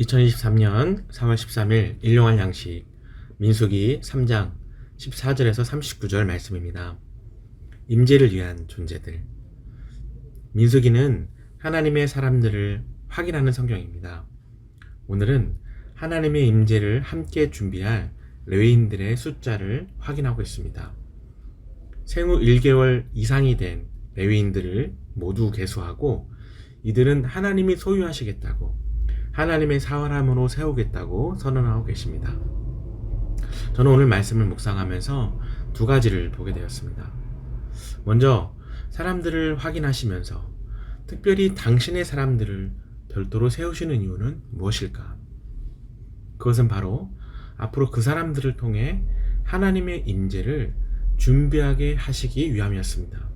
2023년 4월 13일 일용할 양식 민수기 3장 14절에서 39절 말씀입니다. 임재를 위한 존재들. 민수기는 하나님의 사람들을 확인하는 성경입니다. 오늘은 하나님의 임재를 함께 준비할 레위인들의 숫자를 확인하고 있습니다. 생후 1개월 이상이 된 레위인들을 모두 계수하고 이들은 하나님이 소유하시겠다고 하나님의 사람으로 세우겠다고 선언하고 계십니다. 저는 오늘 말씀을 묵상하면서 두 가지를 보게 되었습니다. 먼저 사람들을 확인하시면서 특별히 당신의 사람들을 별도로 세우시는 이유는 무엇일까? 그것은 바로 앞으로 그 사람들을 통해 하나님의 임재를 준비하게 하시기 위함이었습니다.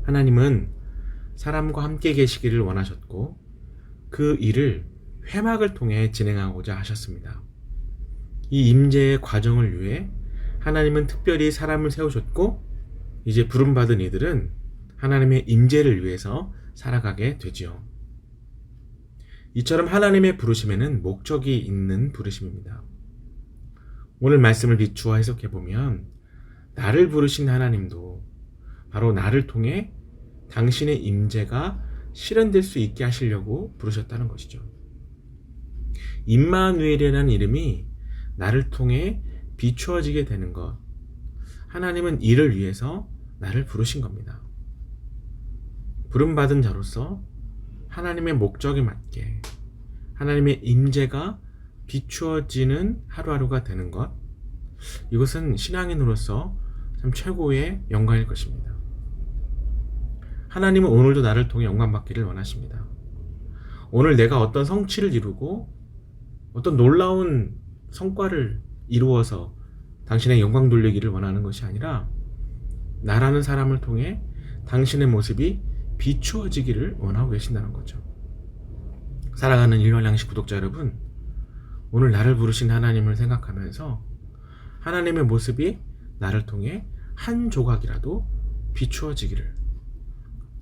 하나님은 사람과 함께 계시기를 원하셨고 그 일을 회막을 통해 진행하고자 하셨습니다. 이 임재의 과정을 위해 하나님은 특별히 사람을 세우셨고 이제 부름받은 이들은 하나님의 임재를 위해서 살아가게 되지요. 이처럼 하나님의 부르심에는 목적이 있는 부르심입니다. 오늘 말씀을 비추어 해석해 보면 나를 부르신 하나님도 바로 나를 통해 당신의 임재가 실현될 수 있게 하시려고 부르셨다는 것이죠. 임마누엘이라는 이름이 나를 통해 비추어지게 되는 것, 하나님은 이를 위해서 나를 부르신 겁니다. 부름받은 자로서 하나님의 목적에 맞게 하나님의 임재가 비추어지는 하루하루가 되는 것, 이것은 신앙인으로서 참 최고의 영광일 것입니다. 하나님은 오늘도 나를 통해 영광받기를 원하십니다. 오늘 내가 어떤 성취를 이루고 어떤 놀라운 성과를 이루어서 당신의 영광 돌리기를 원하는 것이 아니라 나라는 사람을 통해 당신의 모습이 비추어지기를 원하고 계신다는 거죠. 사랑하는 일용할 양식 구독자 여러분, 오늘 나를 부르신 하나님을 생각하면서 하나님의 모습이 나를 통해 한 조각이라도 비추어지기를,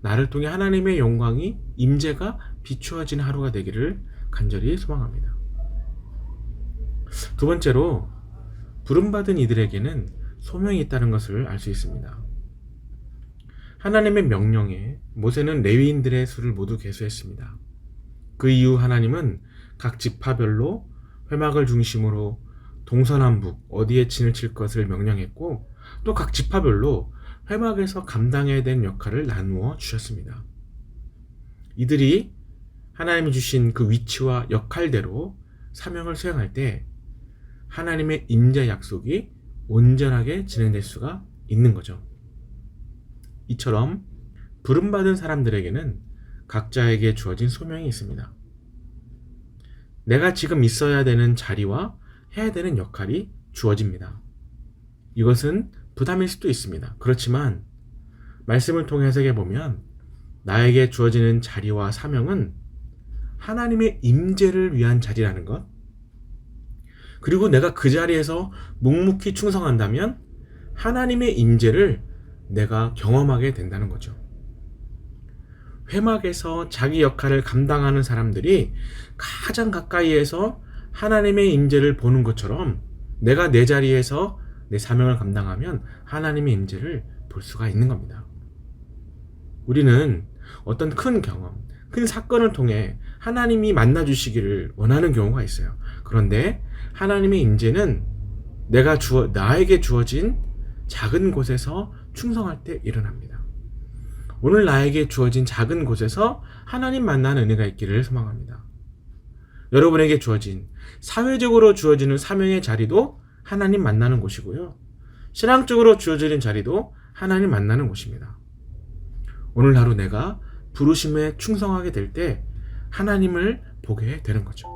나를 통해 하나님의 영광이 임재가 비추어진 하루가 되기를 간절히 소망합니다. 두 번째로 부름받은 이들에게는 소명이 있다는 것을 알 수 있습니다. 하나님의 명령에 모세는 레위인들의 수를 모두 계수했습니다. 그 이후 하나님은 각 지파별로 회막을 중심으로 동서남북 어디에 진을 칠 것을 명령했고 또 각 지파별로 회막에서 감당해야 되는 역할을 나누어 주셨습니다. 이들이 하나님이 주신 그 위치와 역할대로 사명을 수행할 때 하나님의 임재 약속이 온전하게 진행될 수가 있는 거죠. 이처럼 부름받은 사람들에게는 각자에게 주어진 소명이 있습니다. 내가 지금 있어야 되는 자리와 해야 되는 역할이 주어집니다. 이것은 부담일 수도 있습니다. 그렇지만 말씀을 통해 해석해 보면 나에게 주어지는 자리와 사명은 하나님의 임재를 위한 자리라는 것, 그리고 내가 그 자리에서 묵묵히 충성한다면 하나님의 임재를 내가 경험하게 된다는 거죠. 회막에서 자기 역할을 감당하는 사람들이 가장 가까이에서 하나님의 임재를 보는 것처럼 내가 내 자리에서 내 사명을 감당하면 하나님의 임재를 볼 수가 있는 겁니다. 우리는 어떤 큰 경험, 큰 사건을 통해 하나님이 만나주시기를 원하는 경우가 있어요. 그런데 하나님의 임재는 나에게 주어진 작은 곳에서 충성할 때 일어납니다. 오늘 나에게 주어진 작은 곳에서 하나님 만나는 은혜가 있기를 소망합니다. 여러분에게 주어진, 사회적으로 주어지는 사명의 자리도 하나님 만나는 곳이고요. 신앙적으로 주어지는 자리도 하나님 만나는 곳입니다. 오늘 하루 내가 부르심에 충성하게 될 때 하나님을 보게 되는 거죠.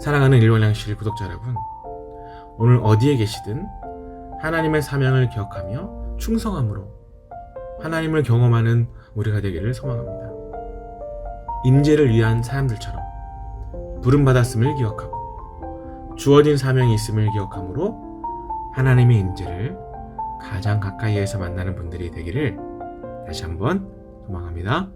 사랑하는 일용할 양식 구독자 여러분, 오늘 어디에 계시든 하나님의 사명을 기억하며 충성함으로 하나님을 경험하는 우리가 되기를 소망합니다. 임재를 위한 사람들처럼 부름받았음을 기억하고 주어진 사명이 있음을 기억함으로 하나님의 임재를 가장 가까이에서 만나는 분들이 되기를 다시 한번 소망합니다.